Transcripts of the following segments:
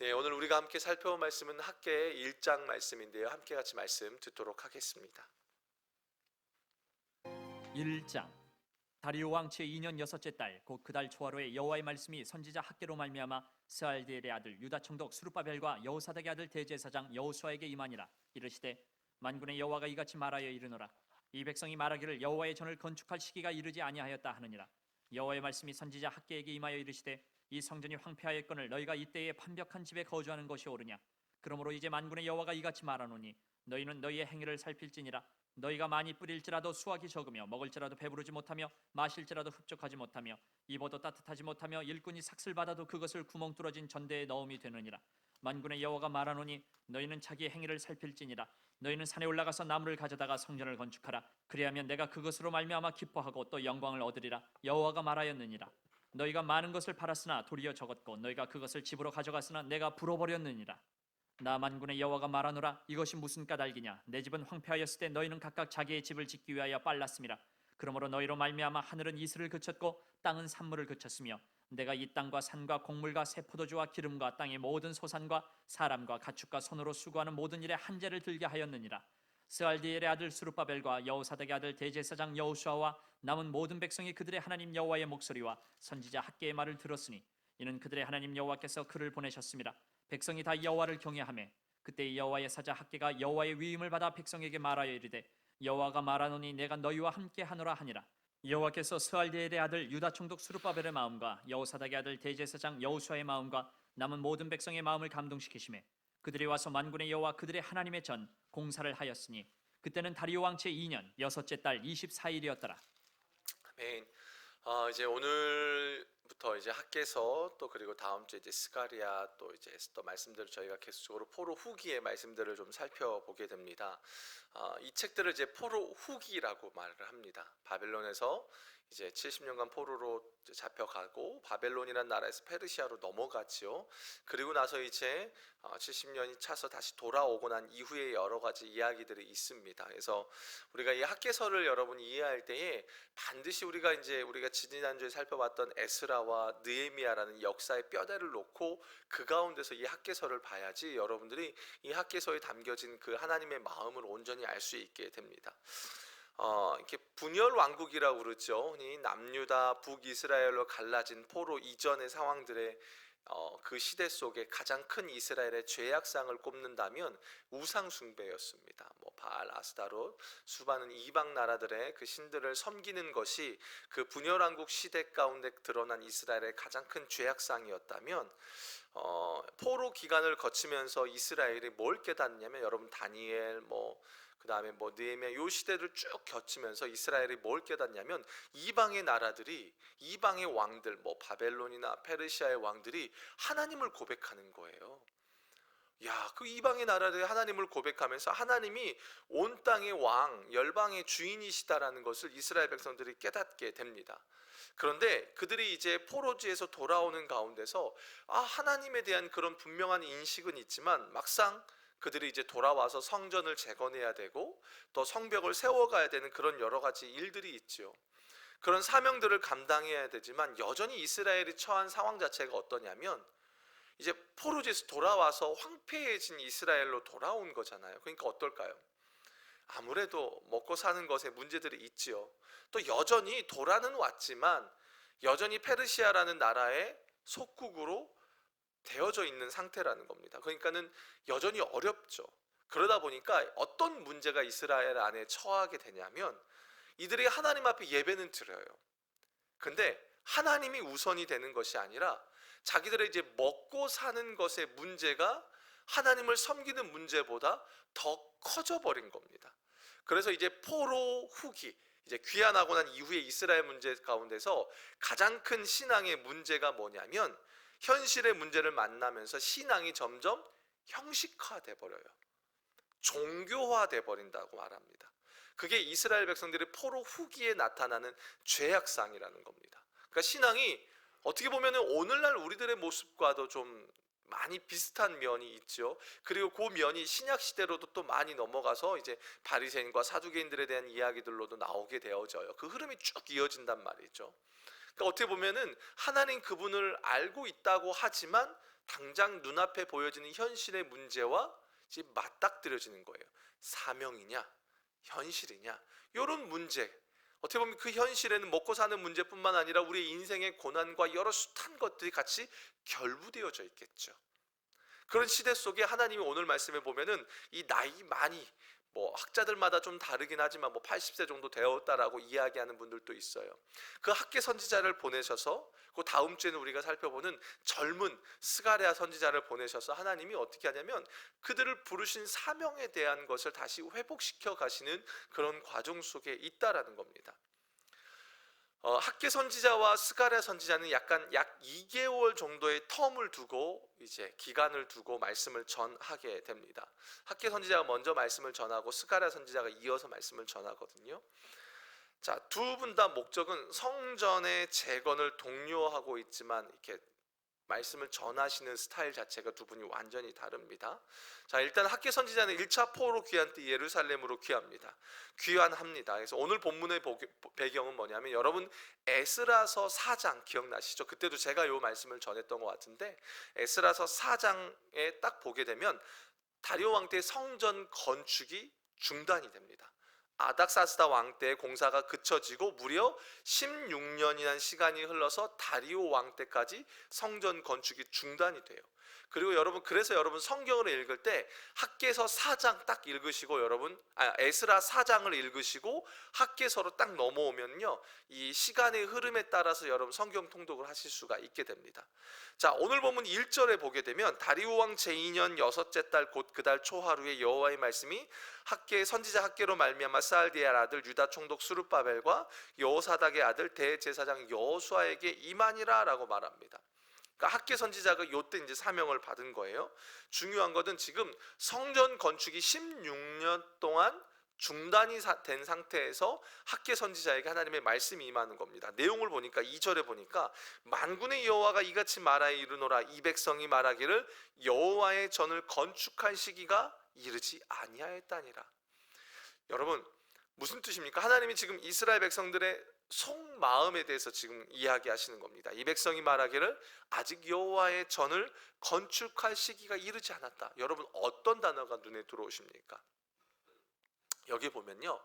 네, 오늘 우리가 함께 살펴본 말씀은 학개의 1장 말씀인데요. 함께 같이 말씀 듣도록 하겠습니다. 1장. 다리오 왕 제2년 여섯째 달 곧 그 달 초하루에 여호와의 말씀이 선지자 학개로 말미암아 스알디엘의 아들 유다 총독 스룹바벨과 여호사닥의 아들 대제사장 여호수아에게 임하니라. 이르시되 만군의 여호와가 이같이 말하여 이르노라. 이 백성이 말하기를 여호와의 전을 건축할 시기가 이르지 아니하였다 하느니라. 여호와의 말씀이 선지자 학개에게 임하여 이르시되 이 성전이 황폐하였거늘 너희가 이때에 판벽한 집에 거주하는 것이 옳으냐. 그러므로 이제 만군의 여호와가 이같이 말하노니 너희는 너희의 행위를 살필지니라. 너희가 많이 뿌릴지라도 수확이 적으며 먹을지라도 배부르지 못하며 마실지라도 흡족하지 못하며 입어도 따뜻하지 못하며 일꾼이 삭슬 받아도 그것을 구멍 뚫어진 전대에 넣음이 되느니라. 만군의 여호와가 말하노니 너희는 자기의 행위를 살필지니라. 너희는 산에 올라가서 나무를 가져다가 성전을 건축하라. 그리하면 내가 그것으로 말미암아 기뻐하고 또 영광을 얻으리라. 여호와가 말하였느니라. 너희가 많은 것을 팔았으나 도리어 적었고 너희가 그것을 집으로 가져갔으나 내가 불어버렸느니라. 나 만군의 여호와가 말하노라. 이것이 무슨 까닭이냐. 내 집은 황폐하였을 때 너희는 각각 자기의 집을 짓기 위하여 빨랐음이라. 그러므로 너희로 말미암아 하늘은 이슬을 그쳤고 땅은 산물을 그쳤으며 내가 이 땅과 산과 곡물과 새 포도주와 기름과 땅의 모든 소산과 사람과 가축과 손으로 수고하는 모든 일에 한재를 들게 하였느니라. 스알디엘의 아들 스룹바벨과 여호사닥의 아들 대제사장 여호수아와 남은 모든 백성이 그들의 하나님 여호와의 목소리와 선지자 학개의 말을 들었으니 이는 그들의 하나님 여호와께서 그를 보내셨음이라. 백성이 다 여호와를 경외하매 그때 여호와의 사자 학개가 여호와의 위임을 받아 백성에게 말하여 이르되 여호와가 말하노니 내가 너희와 함께 하노라 하니라. 여호와께서 스알디엘의 아들 유다 총독 스룹바벨의 마음과 여호사닥의 아들 대제사장 여호수아의 마음과 남은 모든 백성의 마음을 감동시키시매 그들이 와서 만군의 여호와 그들의 하나님의 전 공사를 하였으니 그때는 다리오 왕 제2년 여섯째 달 24일이었더라. 아멘. 이제 오늘부터 이제 학개서 또 그리고 다음 주에 이제 스가랴 또 이제 에스더 말씀들을 저희가 계속적으로 포로 후기의 말씀들을 좀 살펴보게 됩니다. 이 책들을 이제 포로 후기라고 말을 합니다. 바벨론에서 이제 70년간 포로로 잡혀가고 바벨론이라는 나라에서 페르시아로 넘어갔지요. 그리고 나서 이제 70년이 차서 다시 돌아오고 난 이후에 여러 가지 이야기들이 있습니다. 그래서 우리가 이 학개서를 여러분이 이해할 때에 반드시 우리가 지난주에 살펴봤던 에스라와 느헤미야라는 역사의 뼈대를 놓고 그 가운데서 이 학개서를 봐야지 여러분들이 이 학개서에 담겨진 그 하나님의 마음을 온전히 알 수 있게 됩니다. 이렇게 분열 왕국이라고 그러죠. 이 남유다 북이스라엘로 갈라진 포로 이전의 상황들의 그 시대 속에 가장 큰 이스라엘의 죄악상을 꼽는다면 우상 숭배였습니다. 뭐 바알, 아스타롯, 수많은 이방 나라들의 그 신들을 섬기는 것이 그 분열왕국 시대 가운데 드러난 이스라엘의 가장 큰 죄악상이었다면 포로 기간을 거치면서 이스라엘이 뭘 깨닫냐면 여러분 다니엘 그 다음에 느헤미야 요 시대를 쭉 거치면서 이스라엘이 뭘 깨닫냐면 이방의 나라들이 이방의 왕들 바벨론이나 페르시아의 왕들이 하나님을 고백하는 거예요. 야, 그 이방의 나라들이 하나님을 고백하면서 하나님이 온 땅의 왕, 열방의 주인이시다라는 것을 이스라엘 백성들이 깨닫게 됩니다. 그런데 그들이 이제 포로지에서 돌아오는 가운데서 하나님에 대한 그런 분명한 인식은 있지만 막상 그들이 이제 돌아와서 성전을 재건해야 되고 또 성벽을 세워가야 되는 그런 여러 가지 일들이 있죠. 그런 사명들을 감당해야 되지만 여전히 이스라엘이 처한 상황 자체가 어떠냐면 이제 포로지에서 돌아와서 황폐해진 이스라엘로 돌아온 거잖아요. 그러니까 어떨까요? 아무래도 먹고 사는 것에 문제들이 있지요. 또 여전히 돌아는 왔지만 여전히 페르시아라는 나라의 속국으로 되어져 있는 상태라는 겁니다. 그러니까는 여전히 어렵죠. 그러다 보니까 어떤 문제가 이스라엘 안에 처하게 되냐면 이들이 하나님 앞에 예배는 드려요. 근데 하나님이 우선이 되는 것이 아니라 자기들의 이제 먹고 사는 것의 문제가 하나님을 섬기는 문제보다 더 커져 버린 겁니다. 그래서 이제 포로 후기, 이제 귀환하고 난 이후의 이스라엘 문제 가운데서 가장 큰 신앙의 문제가 뭐냐면 현실의 문제를 만나면서 신앙이 점점 형식화돼 버려요. 종교화돼 버린다고 말합니다. 그게 이스라엘 백성들의 포로 후기에 나타나는 죄악상이라는 겁니다. 그러니까 신앙이 어떻게 보면 오늘날 우리들의 모습과도 좀 많이 비슷한 면이 있죠. 그리고 그 면이 신약 시대로도 또 많이 넘어가서 이제 바리새인과 사두개인들에 대한 이야기들로도 나오게 되어져요. 그 흐름이 쭉 이어진단 말이죠. 그러니까 어떻게 보면은 하나님 그분을 알고 있다고 하지만 당장 눈앞에 보여지는 현실의 문제와 이제 맞닥뜨려지는 거예요. 사명이냐, 현실이냐, 이런 문제. 어떻게 보면 그 현실에는 먹고 사는 문제뿐만 아니라 우리 인생의 고난과 여러 숱한 것들이 같이 결부되어져 있겠죠. 그런 시대 속에 하나님이 오늘 말씀에 보면은 이 나이 많이 학자들마다 좀 다르긴 하지만 80세 정도 되었다라고 이야기하는 분들도 있어요. 그 학계 선지자를 보내셔서 그 다음 주에는 우리가 살펴보는 젊은 스가랴 선지자를 보내셔서 하나님이 어떻게 하냐면 그들을 부르신 사명에 대한 것을 다시 회복시켜 가시는 그런 과정 속에 있다라는 겁니다. 학계 선지자와 스가랴 선지자는 약 2개월 정도의 텀을 두고 이제 기간을 두고 말씀을 전하게 됩니다. 학계 선지자가 먼저 말씀을 전하고 스가랴 선지자가 이어서 말씀을 전하거든요. 자, 두 분 다 목적은 성전의 재건을 독려하고 있지만 이렇게 말씀을 전하시는 스타일 자체가 두 분이 완전히 다릅니다. 자, 일단 학계 선지자는 1차 포로 귀환 때 예루살렘으로 귀환합니다. 그래서 오늘 본문의 배경은 뭐냐면 여러분 에스라서 4장 기억나시죠? 그때도 제가 이 말씀을 전했던 것 같은데 에스라서 4장에 딱 보게 되면 다리오 왕 때 성전 건축이 중단이 됩니다. 아닥사스다 왕 때 공사가 그쳐지고 무려 16년이라는 시간이 흘러서 다리오 왕 때까지 성전 건축이 중단이 돼요. 그리고 그래서 여러분 성경을 읽을 때 학개서 4장 딱 읽으시고 에스라 4장을 읽으시고 학개서로 딱 넘어오면요 이 시간의 흐름에 따라서 여러분 성경 통독을 하실 수가 있게 됩니다. 자, 오늘 본문 1절에 보게 되면 다리오 왕 제2년 여섯째 달 곧 그 달 초하루에 여호와의 말씀이 선지자 학개로 말미암아 스알디엘 아들 유다 총독 스룹바벨과 여호사닥의 아들 대제사장 여호수아에게 임하니라 라고 말합니다. 그러니까 학계 선지자가 요때 이제 사명을 받은 거예요. 중요한 것은 지금 성전 건축이 16년 동안 중단이 된 상태에서 학계 선지자에게 하나님의 말씀이 임하는 겁니다. 내용을 보니까 2절에 보니까 만군의 여호와가 이같이 말하여 이르노라 이 백성이 말하기를 여호와의 전을 건축할 시기가 이르지 아니하였다니라. 여러분 무슨 뜻입니까? 하나님이 지금 이스라엘 백성들의 속마음에 대해서 지금 이야기하시는 겁니다. 이 백성이 말하기를 아직 여호와의 전을 건축할 시기가 이르지 않았다. 여러분 어떤 단어가 눈에 들어오십니까? 여기 보면요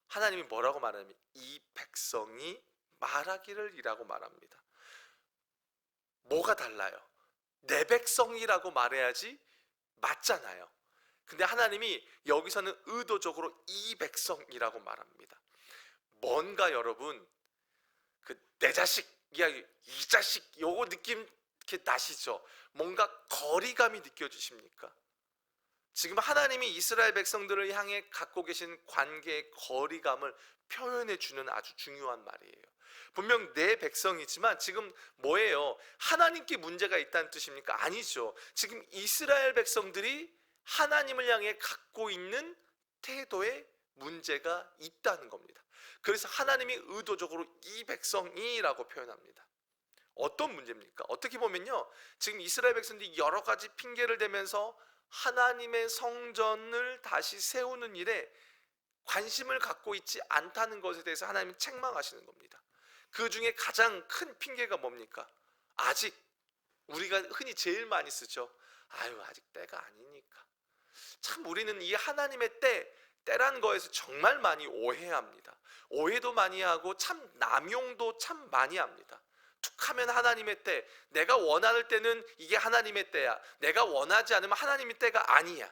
하나님이 뭐라고 말하냐면 이 백성이 말하기를 이라고 말합니다. 뭐가 달라요? 내 백성이라고 말해야지 맞잖아요. 근데 하나님이 여기서는 의도적으로 이 백성이라고 말합니다. 뭔가 여러분 내 자식 이야기 이 자식 요거 느낌 이렇게 나시죠? 뭔가 거리감이 느껴지십니까? 지금 하나님이 이스라엘 백성들을 향해 갖고 계신 관계의 거리감을 표현해 주는 아주 중요한 말이에요. 분명 내 백성이지만 지금 뭐예요? 하나님께 문제가 있다는 뜻입니까? 아니죠. 지금 이스라엘 백성들이 하나님을 향해 갖고 있는 태도에 문제가 있다는 겁니다. 그래서 하나님이 의도적으로 이 백성이라고 표현합니다. 어떤 문제입니까? 어떻게 보면요 지금 이스라엘 백성들이 여러 가지 핑계를 대면서 하나님의 성전을 다시 세우는 일에 관심을 갖고 있지 않다는 것에 대해서 하나님이 책망하시는 겁니다. 그 중에 가장 큰 핑계가 뭡니까? 아직 우리가 흔히 제일 많이 쓰죠. 아직 때가 아니니까. 참 우리는 이 하나님의 때라는 거에서 정말 많이 오해합니다. 오해도 많이 하고 참 남용도 참 많이 합니다. 툭하면 하나님의 때, 내가 원하는 때는 이게 하나님의 때야. 내가 원하지 않으면 하나님의 때가 아니야.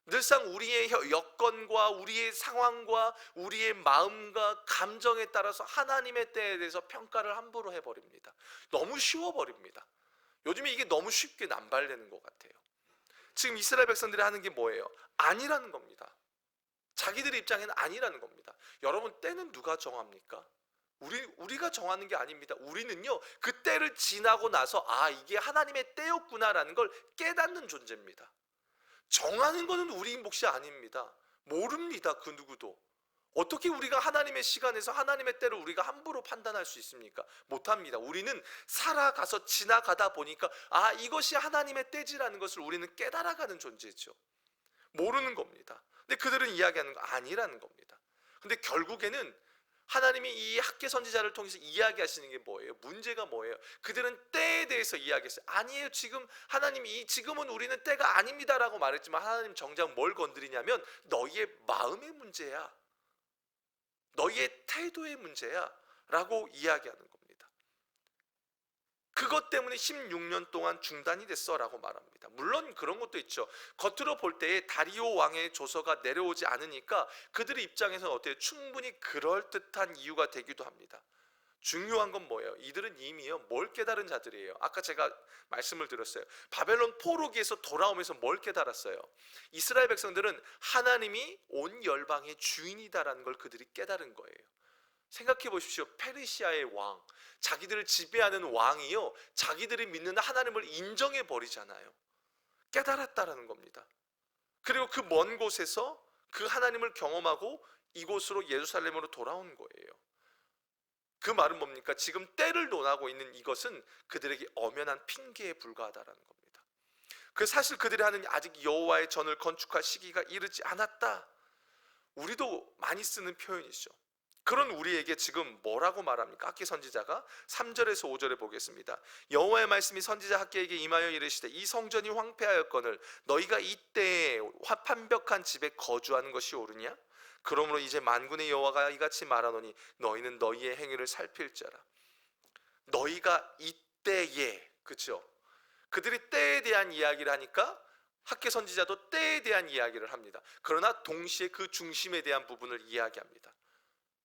늘상 우리의 여건과 우리의 상황과 우리의 마음과 감정에 따라서 하나님의 때에 대해서 평가를 함부로 해버립니다. 너무 쉬워버립니다. 요즘에 이게 너무 쉽게 남발되는 것 같아요. 지금 이스라엘 백성들이 하는 게 뭐예요? 아니라는 겁니다. 자기들의 입장에는 아니라는 겁니다. 여러분 때는 누가 정합니까? 우리가 정하는 게 아닙니다. 우리는요 그 때를 지나고 나서 이게 하나님의 때였구나라는 걸 깨닫는 존재입니다. 정하는 거는 우리 몫이 아닙니다. 모릅니다. 그 누구도. 어떻게 우리가 하나님의 시간에서 하나님의 때를 우리가 함부로 판단할 수 있습니까? 못합니다. 우리는 살아가서 지나가다 보니까 이것이 하나님의 때지라는 것을 우리는 깨달아가는 존재죠. 모르는 겁니다. 근데 그들은 이야기하는 거 아니라는 겁니다. 근데 결국에는 하나님이 이 학개 선지자를 통해서 이야기하시는 게 뭐예요? 문제가 뭐예요? 그들은 때에 대해서 이야기했어요. 아니에요. 지금은 우리는 때가 아닙니다라고 말했지만 하나님 정작 뭘 건드리냐면 너희의 마음의 문제야. 너희의 태도의 문제야. 라고 이야기하는 겁니다. 그것 때문에 16년 동안 중단이 됐어 라고 말합니다. 물론 그런 것도 있죠. 겉으로 볼 때에 다리오 왕의 조서가 내려오지 않으니까 그들의 입장에서는 어때요? 충분히 그럴듯한 이유가 되기도 합니다. 중요한 건 뭐예요? 이들은 이미요 뭘 깨달은 자들이에요. 아까 제가 말씀을 드렸어요. 바벨론 포로기에서 돌아오면서 뭘 깨달았어요? 이스라엘 백성들은 하나님이 온 열방의 주인이다라는 걸 그들이 깨달은 거예요. 생각해 보십시오. 페르시아의 왕, 자기들을 지배하는 왕이요 자기들이 믿는 하나님을 인정해 버리잖아요. 깨달았다라는 겁니다. 그리고 그 먼 곳에서 그 하나님을 경험하고 이곳으로 예루살렘으로 돌아온 거예요. 그 말은 뭡니까? 지금 때를 논하고 있는 이것은 그들에게 엄연한 핑계에 불과하다라는 겁니다. 그 사실 그들이 하는 아직 여호와의 전을 건축할 시기가 이르지 않았다. 우리도 많이 쓰는 표현이죠. 그런 우리에게 지금 뭐라고 말합니까? 학개 선지자가 3절에서 5절에 보겠습니다. 여호와의 말씀이 선지자 학개에게 임하여 이르시되 이 성전이 황폐하였거늘 너희가 이때에 판벽한 집에 거주하는 것이 옳으냐? 그러므로 이제 만군의 여호와가 이같이 말하노니 너희는 너희의 행위를 살필지어라. 너희가 이때에, 그렇죠? 그들이 때에 대한 이야기를 하니까 학개 선지자도 때에 대한 이야기를 합니다. 그러나 동시에 그 중심에 대한 부분을 이야기합니다.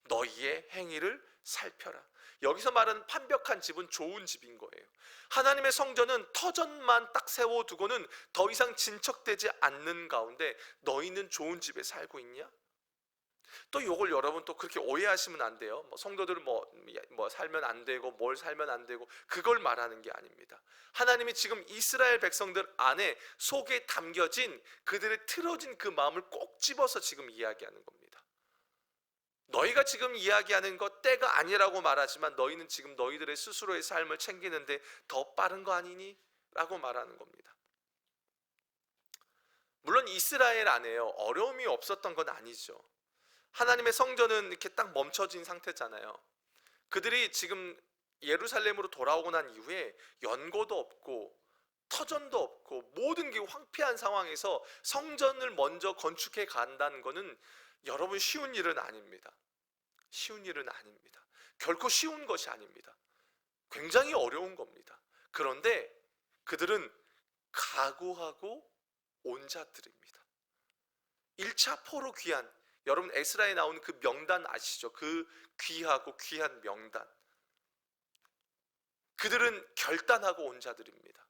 너희의 행위를 살펴라. 여기서 말하는 판벽한 집은 좋은 집인 거예요. 하나님의 성전은 터전만 딱 세워두고는 더 이상 진척되지 않는 가운데 너희는 좋은 집에 살고 있냐? 또 이걸 여러분 또 그렇게 오해하시면 안 돼요. 성도들은 뭐 살면 안 되고 뭘 살면 안 되고 그걸 말하는 게 아닙니다. 하나님이 지금 이스라엘 백성들 안에 속에 담겨진 그들의 틀어진 그 마음을 꼭 집어서 지금 이야기하는 겁니다. 너희가 지금 이야기하는 것 때가 아니라고 말하지만 너희는 지금 너희들의 스스로의 삶을 챙기는데 더 빠른 거 아니니? 라고 말하는 겁니다. 물론 이스라엘 안에요 어려움이 없었던 건 아니죠. 하나님의 성전은 이렇게 딱 멈춰진 상태잖아요. 그들이 지금 예루살렘으로 돌아오고 난 이후에 연고도 없고 터전도 없고 모든 게 황폐한 상황에서 성전을 먼저 건축해 간다는 것은 여러분 쉬운 일은 아닙니다. 쉬운 일은 아닙니다. 결코 쉬운 것이 아닙니다. 굉장히 어려운 겁니다. 그런데 그들은 각오하고 온 자들입니다. 1차 포로 귀환, 여러분 에스라에 나오는 그 명단 아시죠? 그 귀하고 귀한 명단. 그들은 결단하고 온 자들입니다.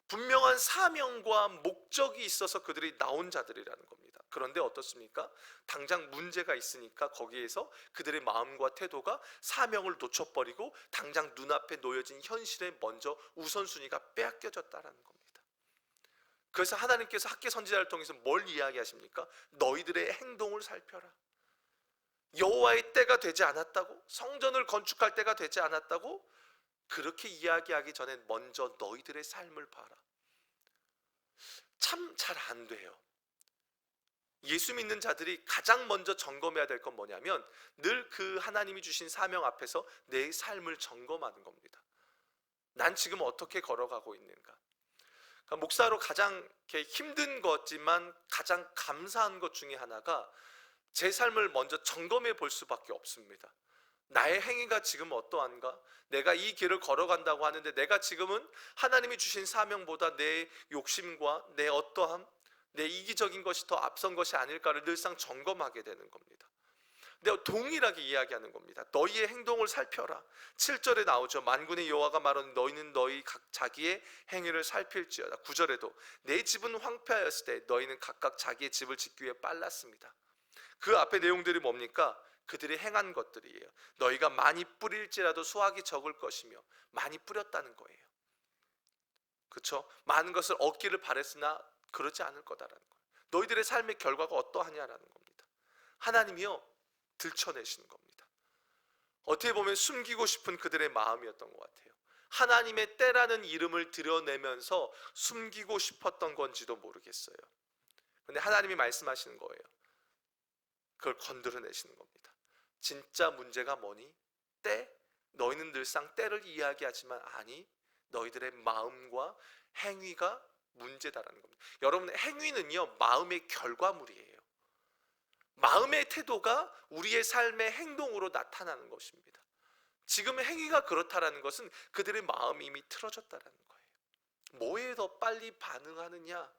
분명한 사명과 목적이 있어서 그들이 나온 자들이라는 겁니다. 그런데 어떻습니까? 당장 문제가 있으니까 거기에서 그들의 마음과 태도가 사명을 놓쳐버리고 당장 눈앞에 놓여진 현실에 먼저 우선순위가 빼앗겨졌다는 겁니다. 그래서 하나님께서 학개 선지자를 통해서 뭘 이야기하십니까? 너희들의 행동을 살펴라. 여호와의 때가 되지 않았다고? 성전을 건축할 때가 되지 않았다고? 그렇게 이야기하기 전에 먼저 너희들의 삶을 봐라. 참 잘 안 돼요. 예수 믿는 자들이 가장 먼저 점검해야 될 건 뭐냐면 늘 그 하나님이 주신 사명 앞에서 내 삶을 점검하는 겁니다. 난 지금 어떻게 걸어가고 있는가? 그러니까 목사로 가장 힘든 거지만 가장 감사한 것 중에 하나가 제 삶을 먼저 점검해 볼 수밖에 없습니다. 나의 행위가 지금 어떠한가? 내가 이 길을 걸어간다고 하는데 내가 지금은 하나님이 주신 사명보다 내 욕심과 내 어떠함, 내 이기적인 것이 더 앞선 것이 아닐까를 늘상 점검하게 되는 겁니다. 근데 동일하게 이야기하는 겁니다. 너희의 행동을 살펴라. 7절에 나오죠. 만군의 여호와가 말하는 너희는 너희 각 자기의 행위를 살필지어다. 9절에도 내 집은 황폐하였을 때 너희는 각각 자기의 집을 짓기 위해 빨랐습니다. 그 앞에 내용들이 뭡니까? 그들이 행한 것들이에요. 너희가 많이 뿌릴지라도 수확이 적을 것이며 많이 뿌렸다는 거예요. 그렇죠? 많은 것을 얻기를 바랬으나 그렇지 않을 거다라는 거예요. 너희들의 삶의 결과가 어떠하냐라는 겁니다. 하나님이요 들춰내시는 겁니다. 어떻게 보면 숨기고 싶은 그들의 마음이었던 것 같아요. 하나님의 때라는 이름을 드러내면서 숨기고 싶었던 건지도 모르겠어요. 그런데 하나님이 말씀하시는 거예요. 그걸 건드려내시는 겁니다. 진짜 문제가 뭐니? 때? 너희는 늘상 때를 이야기하지만 아니, 너희들의 마음과 행위가 문제다라는 겁니다. 여러분의 행위는요, 마음의 결과물이에요. 마음의 태도가 우리의 삶의 행동으로 나타나는 것입니다. 지금의 행위가 그렇다라는 것은 그들의 마음이 이미 틀어졌다라는 거예요. 뭐에 더 빨리 반응하느냐,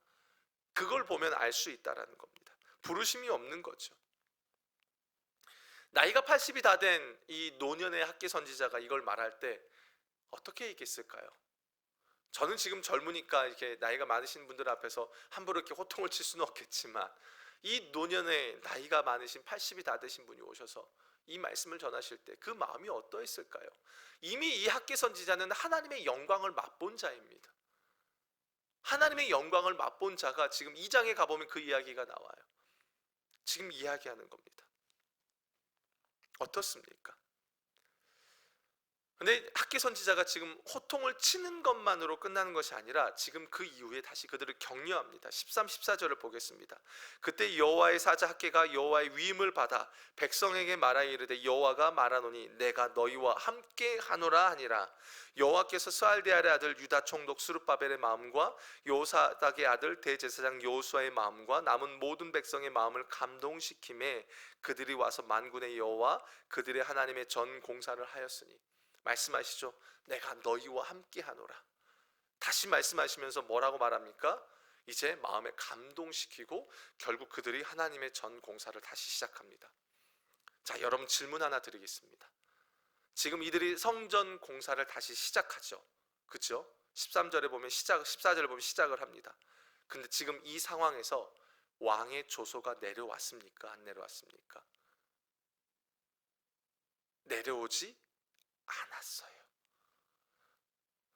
그걸 보면 알 수 있다라는 겁니다. 부르심이 없는 거죠. 나이가 80이 다 된 이 노년의 학계 선지자가 이걸 말할 때 어떻게 얘기했을까요? 저는 지금 젊으니까 이렇게 나이가 많으신 분들 앞에서 함부로 이렇게 호통을 칠 수는 없겠지만, 이 노년에 나이가 많으신 80이 다 되신 분이 오셔서 이 말씀을 전하실 때 그 마음이 어떠했을까요? 이미 이 학계 선지자는 하나님의 영광을 맛본 자입니다. 하나님의 영광을 맛본 자가 지금 2장에 가보면 그 이야기가 나와요. 지금 이야기하는 겁니다. 어떻습니까? 근데 학계 선지자가 지금 호통을 치는 것만으로 끝나는 것이 아니라 지금 그 이후에 다시 그들을 격려합니다. 13, 14절을 보겠습니다. 그때 여호와의 사자 학계가 여호와의 위임을 받아 백성에게 말하여 이르되 여호와가 말하노니 내가 너희와 함께 하노라 하니라. 여호와께서 스알데알의 아들 유다 총독 스룹바벨의 마음과 요사닥의 아들 대제사장 여호수아의 마음과 남은 모든 백성의 마음을 감동시키매 그들이 와서 만군의 여호와 그들의 하나님의 전 공사를 하였으니. 말씀하시죠. 내가 너희와 함께 하노라. 다시 말씀하시면서 뭐라고 말합니까? 이제 마음에 감동시키고 결국 그들이 하나님의 전 공사를 다시 시작합니다. 자, 여러분 질문 하나 드리겠습니다. 지금 이들이 성전 공사를 다시 시작하죠. 그렇죠? 13절에 보면 14절에 보면 시작을 합니다. 근데 지금 이 상황에서 왕의 조소가 내려왔습니까? 안 내려왔습니까? 내려오지 않았어요.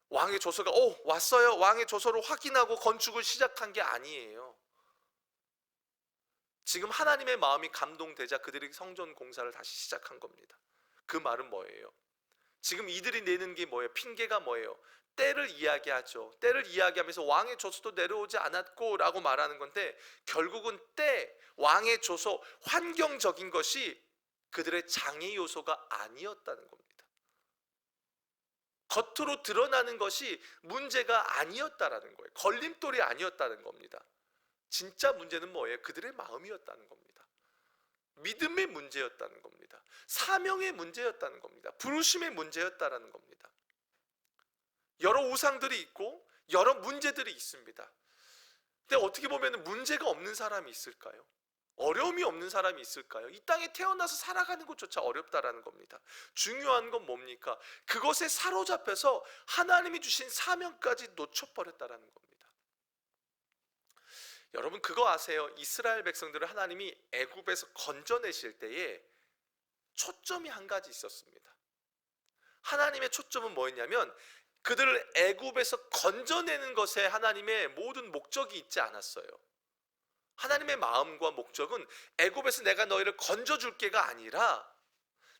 왕의 조서가 왔어요. 왕의 조서를 확인하고 건축을 시작한 게 아니에요. 지금 하나님의 마음이 감동되자 그들이 성전 공사를 다시 시작한 겁니다. 그 말은 뭐예요? 지금 이들이 내는 게 뭐예요? 핑계가 뭐예요? 때를 이야기하죠. 때를 이야기하면서 왕의 조서도 내려오지 않았고 라고 말하는 건데, 결국은 때, 왕의 조서, 환경적인 것이 그들의 장애 요소가 아니었다는 겁니다. 겉으로 드러나는 것이 문제가 아니었다라는 거예요. 걸림돌이 아니었다는 겁니다. 진짜 문제는 뭐예요? 그들의 마음이었다는 겁니다. 믿음의 문제였다는 겁니다. 사명의 문제였다는 겁니다. 부르심의 문제였다라는 겁니다. 여러 우상들이 있고 여러 문제들이 있습니다. 근데 어떻게 보면 문제가 없는 사람이 있을까요? 어려움이 없는 사람이 있을까요? 이 땅에 태어나서 살아가는 것조차 어렵다라는 겁니다. 중요한 건 뭡니까? 그것에 사로잡혀서 하나님이 주신 사명까지 놓쳐버렸다라는 겁니다. 여러분 그거 아세요? 이스라엘 백성들을 하나님이 애굽에서 건져내실 때에 초점이 한 가지 있었습니다. 하나님의 초점은 뭐였냐면 그들을 애굽에서 건져내는 것에 하나님의 모든 목적이 있지 않았어요. 하나님의 마음과 목적은 애굽에서 내가 너희를 건져줄게가 아니라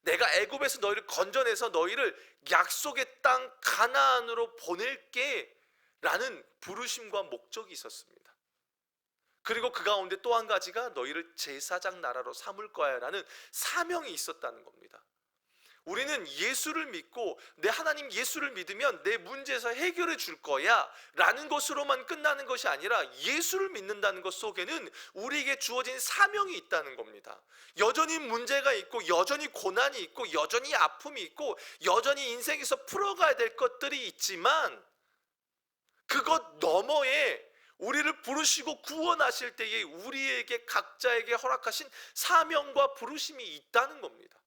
내가 애굽에서 너희를 건져내서 너희를 약속의 땅 가나안으로 보낼게 라는 부르심과 목적이 있었습니다. 그리고 그 가운데 또 한 가지가 너희를 제사장 나라로 삼을 거야 라는 사명이 있었다는 겁니다. 우리는 예수를 믿고 내 하나님 예수를 믿으면 내 문제에서 해결해 줄 거야 라는 것으로만 끝나는 것이 아니라 예수를 믿는다는 것 속에는 우리에게 주어진 사명이 있다는 겁니다. 여전히 문제가 있고 여전히 고난이 있고 여전히 아픔이 있고 여전히 인생에서 풀어가야 될 것들이 있지만 그것 너머에 우리를 부르시고 구원하실 때에 우리에게 각자에게 허락하신 사명과 부르심이 있다는 겁니다.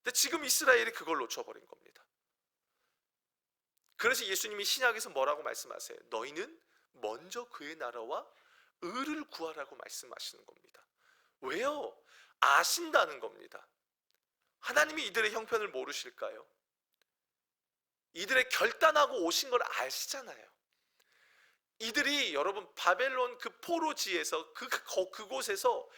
근데 지금 이스라엘이 그걸 놓쳐버린 겁니다. 그래서 예수님이 신약에서 뭐라고 말씀하세요? 너희는 먼저 그의 나라와 의를 구하라고 말씀하시는 겁니다. 왜요? 아신다는 겁니다. 하나님이 이들의 형편을 모르실까요? 이들의 결단하고 오신 걸 아시잖아요. 이들이 여러분 바벨론 그 포로지에서 그곳에서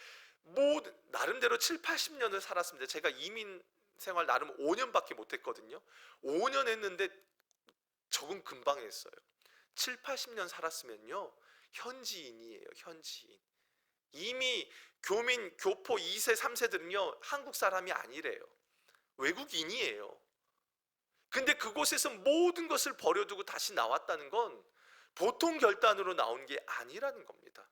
나름대로 7, 80년을 살았습니다. 제가 이민 생활 나름 5년밖에 못했거든요. 5년 했는데 적응 금방 했어요. 7, 80년 살았으면요 현지인이에요. 현지인. 이미 교민, 교포 2세, 3세들은요 한국 사람이 아니래요. 외국인이에요. 근데 그곳에서 모든 것을 버려두고 다시 나왔다는 건 보통 결단으로 나온 게 아니라는 겁니다.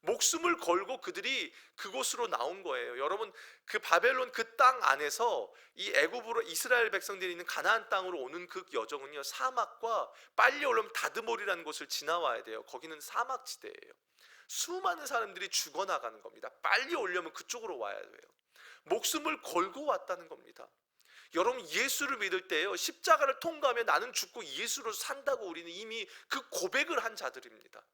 목숨을 걸고 그들이 그곳으로 나온 거예요. 여러분, 그 바벨론 그 땅 안에서 이 애굽으로 이스라엘 백성들이 있는 가나안 땅으로 오는 그 여정은요 사막과 빨리 오려면 다드몰이라는 곳을 지나와야 돼요. 거기는 사막지대예요. 수많은 사람들이 죽어나가는 겁니다. 빨리 오려면 그쪽으로 와야 돼요. 목숨을 걸고 왔다는 겁니다. 여러분, 예수를 믿을 때요 십자가를 통과하며 나는 죽고 예수로 산다고 우리는 이미 그 고백을 한 자들입니다.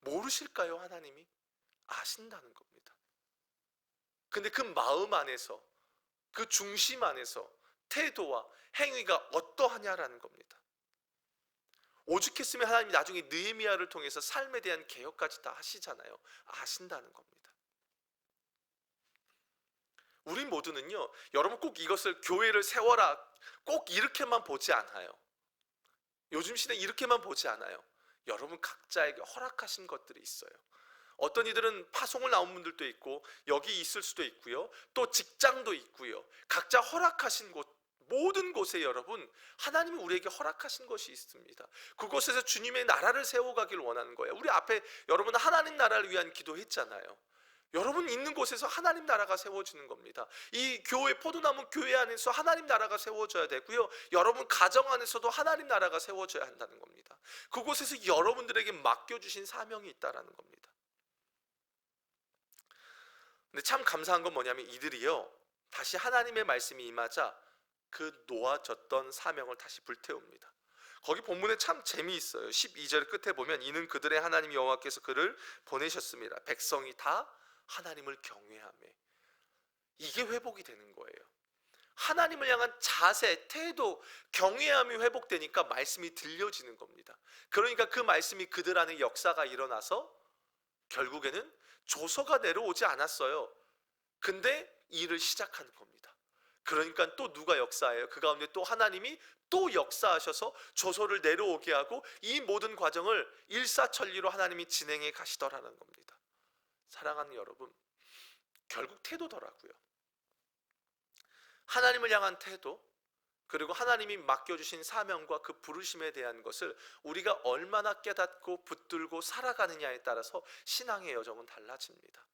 모르실까요? 하나님이 아신다는 겁니다. 근데 그 마음 안에서, 그 중심 안에서 태도와 행위가 어떠하냐라는 겁니다. 오죽했으면 하나님이 나중에 느헤미야를 통해서 삶에 대한 개혁까지 다 하시잖아요. 아신다는 겁니다. 우리 모두는요 여러분 꼭 이것을 교회를 세워라 꼭 이렇게만 보지 않아요. 요즘 시대 이렇게만 보지 않아요. 여러분 각자에게 허락하신 것들이 있어요. 어떤 이들은 파송을 나온 분들도 있고 여기 있을 수도 있고요. 또 직장도 있고요. 각자 허락하신 곳, 모든 곳에 여러분 하나님이 우리에게 허락하신 것이 있습니다. 그곳에서 주님의 나라를 세워가기를 원하는 거예요. 우리 앞에 여러분 하나님 나라를 위한 기도했잖아요. 여러분 있는 곳에서 하나님 나라가 세워지는 겁니다. 이 교회, 포도나무 교회 안에서 하나님 나라가 세워져야 되고요. 여러분 가정 안에서도 하나님 나라가 세워져야 한다는 겁니다. 그곳에서 여러분들에게 맡겨주신 사명이 있다는 겁니다. 근데 참 감사한 건 뭐냐면 이들이요 다시 하나님의 말씀이 임하자 그 놓아졌던 사명을 다시 불태웁니다. 거기 본문에 참 재미있어요. 12절 끝에 보면 이는 그들의 하나님 여호와께서 그를 보내셨습니다. 백성이 다 하나님을 경외하며. 이게 회복이 되는 거예요. 하나님을 향한 자세, 태도, 경외함이 회복되니까 말씀이 들려지는 겁니다. 그러니까 그 말씀이 그들 안에 역사가 일어나서 결국에는 조서가 내려오지 않았어요. 근데 일을 시작하는 겁니다. 그러니까 또 누가 역사해요? 그 가운데 또 하나님이 또 역사하셔서 조서를 내려오게 하고 이 모든 과정을 일사천리로 하나님이 진행해 가시더라는 겁니다. 사랑하는 여러분, 결국 태도더라고요. 하나님을 향한 태도, 그리고 하나님이 맡겨주신 사명과 그 부르심에 대한 것을 우리가 얼마나 깨닫고 붙들고 살아가느냐에 따라서 신앙의 여정은 달라집니다.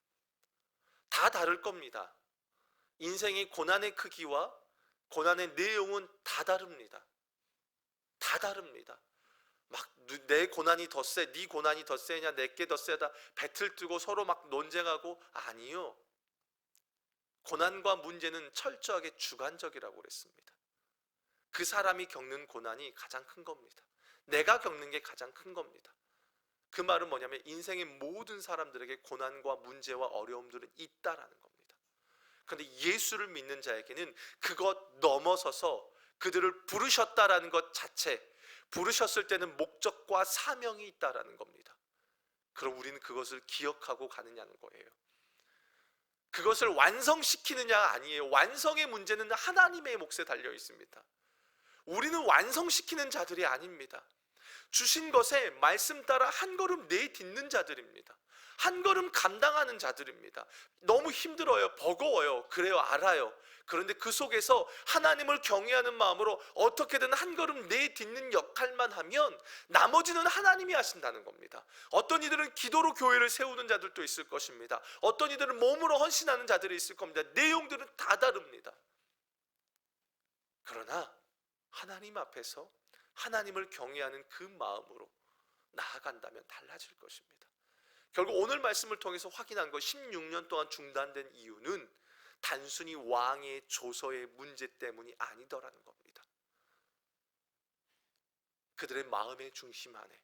다 다를 겁니다. 인생의 고난의 크기와 고난의 내용은 다 다릅니다. 다 다릅니다. 막 내 고난이 더 세, 네 고난이 더 세냐, 내게 더 세다 배틀 뜨고 서로 막 논쟁하고, 아니요. 고난과 문제는 철저하게 주관적이라고 그랬습니다. 그 사람이 겪는 고난이 가장 큰 겁니다. 내가 겪는 게 가장 큰 겁니다. 그 말은 뭐냐면 인생의 모든 사람들에게 고난과 문제와 어려움들은 있다라는 겁니다. 그런데 예수를 믿는 자에게는 그것 넘어서서 그들을 부르셨다라는 것 자체, 부르셨을 때는 목적과 사명이 있다라는 겁니다. 그럼 우리는 그것을 기억하고 가느냐는 거예요. 그것을 완성시키느냐가 아니에요. 완성의 문제는 하나님의 몫에 달려 있습니다. 우리는 완성시키는 자들이 아닙니다. 주신 것에 말씀 따라 한 걸음 내딛는 자들입니다. 한 걸음 감당하는 자들입니다. 너무 힘들어요. 버거워요. 그래요. 알아요. 그런데 그 속에서 하나님을 경외하는 마음으로 어떻게든 한 걸음 내딛는 역할만 하면 나머지는 하나님이 하신다는 겁니다. 어떤 이들은 기도로 교회를 세우는 자들도 있을 것입니다. 어떤 이들은 몸으로 헌신하는 자들이 있을 겁니다. 내용들은 다 다릅니다. 그러나 하나님 앞에서 하나님을 경외하는 그 마음으로 나아간다면 달라질 것입니다. 결국 오늘 말씀을 통해서 확인한 것, 16년 동안 중단된 이유는 단순히 왕의 조서의 문제 때문이 아니더라는 겁니다. 그들의 마음의 중심 안에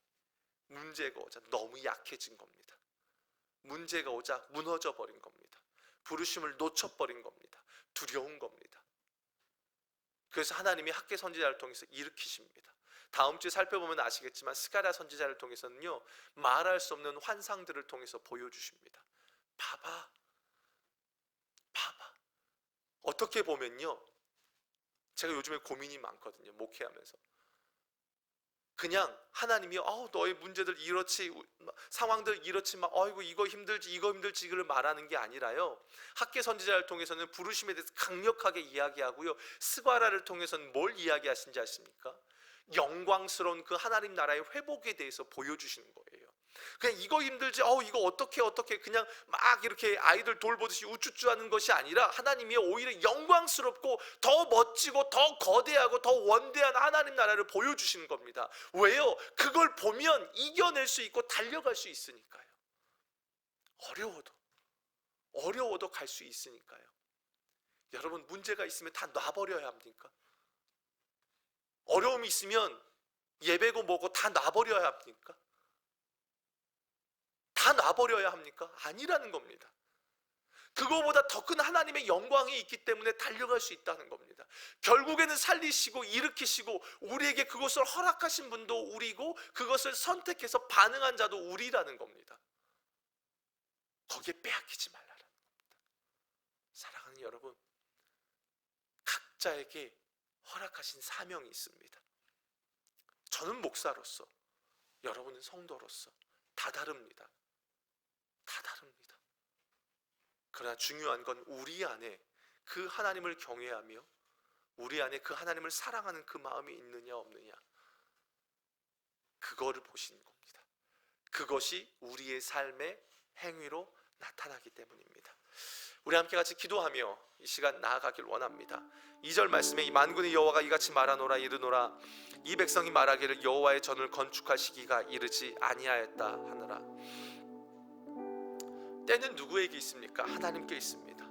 문제가 오자 너무 약해진 겁니다. 문제가 오자 무너져 버린 겁니다. 부르심을 놓쳐버린 겁니다. 두려운 겁니다. 그래서 하나님이 학개 선지자를 통해서 일으키십니다. 다음 주에 살펴보면 아시겠지만 스가랴 선지자를 통해서는요 말할 수 없는 환상들을 통해서 보여주십니다. 봐봐. 어떻게 보면요 제가 요즘에 고민이 많거든요. 목회하면서 그냥 하나님이 너의 문제들 이렇지, 상황들 이렇지만 아이고 이거 힘들지 이걸 말하는 게 아니라요, 학개 선지자를 통해서는 부르심에 대해서 강력하게 이야기하고요, 스바라를 통해서는 뭘 이야기하신지 아십니까? 영광스러운 그 하나님 나라의 회복에 대해서 보여주시는 거예요. 그냥 이거 힘들지 이거 어떻게 그냥 막 이렇게 아이들 돌보듯이 우쭈쭈 하는 것이 아니라, 하나님이 오히려 영광스럽고 더 멋지고 더 거대하고 더 원대한 하나님 나라를 보여주시는 겁니다. 왜요? 그걸 보면 이겨낼 수 있고 달려갈 수 있으니까요. 어려워도 갈 수 있으니까요. 여러분, 문제가 있으면 다 놔버려야 합니까? 어려움이 있으면 예배고 뭐고 다 놔버려야 합니까? 다 놔버려야 합니까? 아니라는 겁니다. 그거보다 더 큰 하나님의 영광이 있기 때문에 달려갈 수 있다는 겁니다. 결국에는 살리시고 일으키시고 우리에게 그것을 허락하신 분도 우리고, 그것을 선택해서 반응한 자도 우리라는 겁니다. 거기에 빼앗기지 말라는 겁니다. 사랑하는 여러분, 각자에게 허락하신 사명이 있습니다. 저는 목사로서, 여러분은 성도로서 다 다릅니다. 그러나 중요한 건 우리 안에 그 하나님을 경외하며 우리 안에 그 하나님을 사랑하는 그 마음이 있느냐 없느냐, 그거를 보시는 겁니다. 그것이 우리의 삶의 행위로 나타나기 때문입니다. 우리 함께 같이 기도하며 이 시간 나아가길 원합니다. 2절 말씀에 이 만군의 여호와가 이같이 말하노라 이르노라, 이 백성이 말하기를 여호와의 전을 건축할 시기가 이르지 아니하였다 하느라. 때는 누구에게 있습니까? 하나님께 있습니다.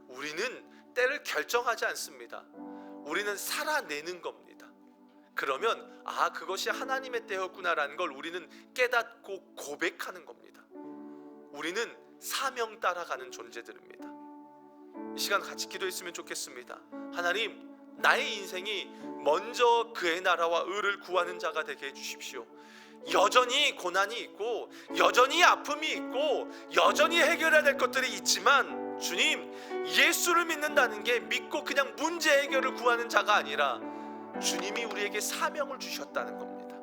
우리는 때를 결정하지 않습니다. 우리는 살아내는 겁니다. 그러면 그것이 하나님의 때였구나라는 걸 우리는 깨닫고 고백하는 겁니다. 우리는 사명 따라가는 존재들입니다. 이 시간 같이 기도했으면 좋겠습니다. 하나님, 나의 인생이 먼저 그의 나라와 의를 구하는 자가 되게 해주십시오. 여전히 고난이 있고 여전히 아픔이 있고 여전히 해결해야 될 것들이 있지만, 주님, 예수를 믿는다는 게 믿고 그냥 문제 해결을 구하는 자가 아니라 주님이 우리에게 사명을 주셨다는 겁니다.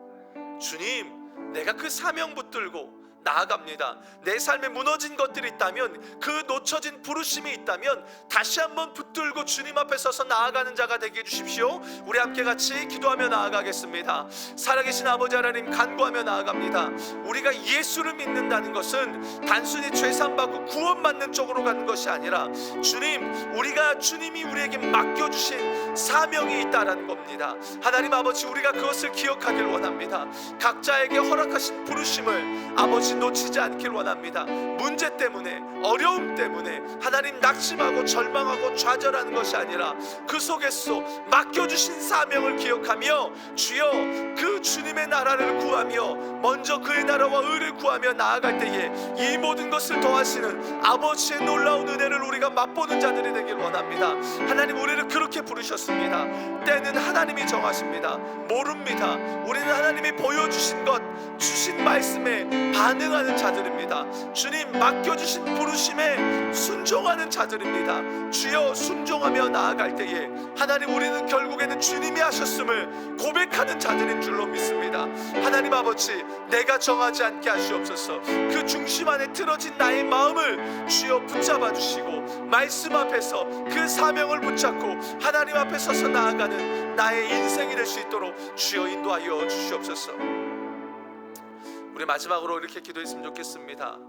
주님, 내가 그 사명 붙들고 나아갑니다. 내 삶에 무너진 것들이 있다면, 그 놓쳐진 부르심이 있다면 다시 한번 붙들고 주님 앞에 서서 나아가는 자가 되게 해주십시오. 우리 함께 같이 기도하며 나아가겠습니다. 살아계신 아버지 하나님, 간구하며 나아갑니다. 우리가 예수를 믿는다는 것은 단순히 죄산받고 구원받는 쪽으로 가는 것이 아니라, 주님, 우리가 주님이 우리에게 맡겨주신 사명이 있다라는 겁니다. 하나님 아버지, 우리가 그것을 기억하길 원합니다. 각자에게 허락하신 부르심을 아버지 놓치지 않길 원합니다. 문제 때문에, 어려움 때문에 하나님 낙심하고 절망하고 좌절하는 것이 아니라, 그 속에서 맡겨주신 사명을 기억하며 주여 그 주님의 나라를 구하며 먼저 그의 나라와 의를 구하며 나아갈 때에 이 모든 것을 더하시는 아버지의 놀라운 은혜를 우리가 맛보는 자들이 되길 원합니다. 하나님, 우리를 그렇게 부르셨습니다. 때는 하나님이 정하십니다. 모릅니다. 우리는 하나님이 보여주신 것, 주신 말씀에 반응하는 자들입니다. 주님, 맡겨주신 부르심에 순종하는 자들입니다. 주여, 순종하며 나아갈 때에 하나님, 우리는 결국에는 주님이 하셨음을 고백하는 자들인 줄로 믿습니다. 하나님 아버지, 내가 정하지 않게 하시옵소서. 그 중심 안에 틀어진 나의 마음을 주여 붙잡아 주시고, 말씀 앞에서 그 사명을 붙잡고 하나님 앞에 서서 나아가는 나의 인생이 될 수 있도록 주여 인도하여 주시옵소서. 우리 마지막으로 이렇게 기도했으면 좋겠습니다.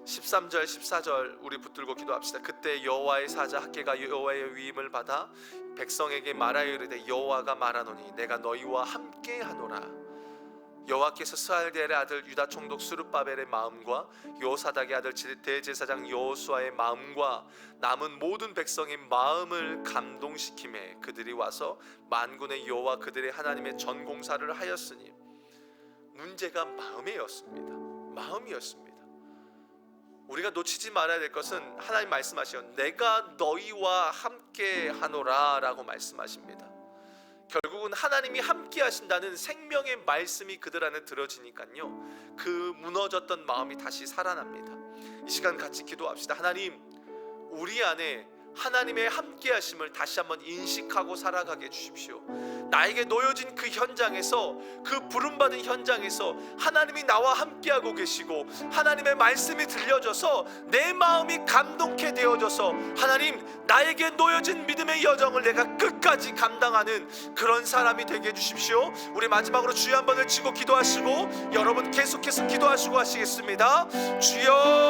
13절 14절 우리 붙들고 기도합시다. 그때 여호와의 사자 학개가 여호와의 위임을 받아 백성에게 말하여 이르되, 여호와가 말하노니 내가 너희와 함께 하노라. 여호와께서 스알디엘의 아들 유다 총독 스룹바벨의 마음과 요사닥의 아들 대제사장 여호수아의 마음과 남은 모든 백성의 마음을 감동시키매 그들이 와서 만군의 여호와 그들의 하나님의 전공사를 하였으니, 문제가 마음이었습니다. 우리가 놓치지 말아야 될 것은, 하나님 말씀하시오, 내가 너희와 함께 하노라 라고 말씀하십니다. 결국은 하나님이 함께 하신다는 생명의 말씀이 그들 안에 들어지니까요, 그 무너졌던 마음이 다시 살아납니다. 이 시간 같이 기도합시다. 하나님, 우리 안에 하나님의 함께하심을 다시 한번 인식하고 살아가게 해주십시오. 나에게 놓여진 그 현장에서, 그 부름받은 현장에서 하나님이 나와 함께하고 계시고 하나님의 말씀이 들려져서 내 마음이 감동케 되어져서 하나님, 나에게 놓여진 믿음의 여정을 내가 끝까지 감당하는 그런 사람이 되게 해주십시오. 우리 마지막으로 주여 한 번을 치고 기도하시고 여러분 계속해서 기도하시고 하시겠습니다. 주여.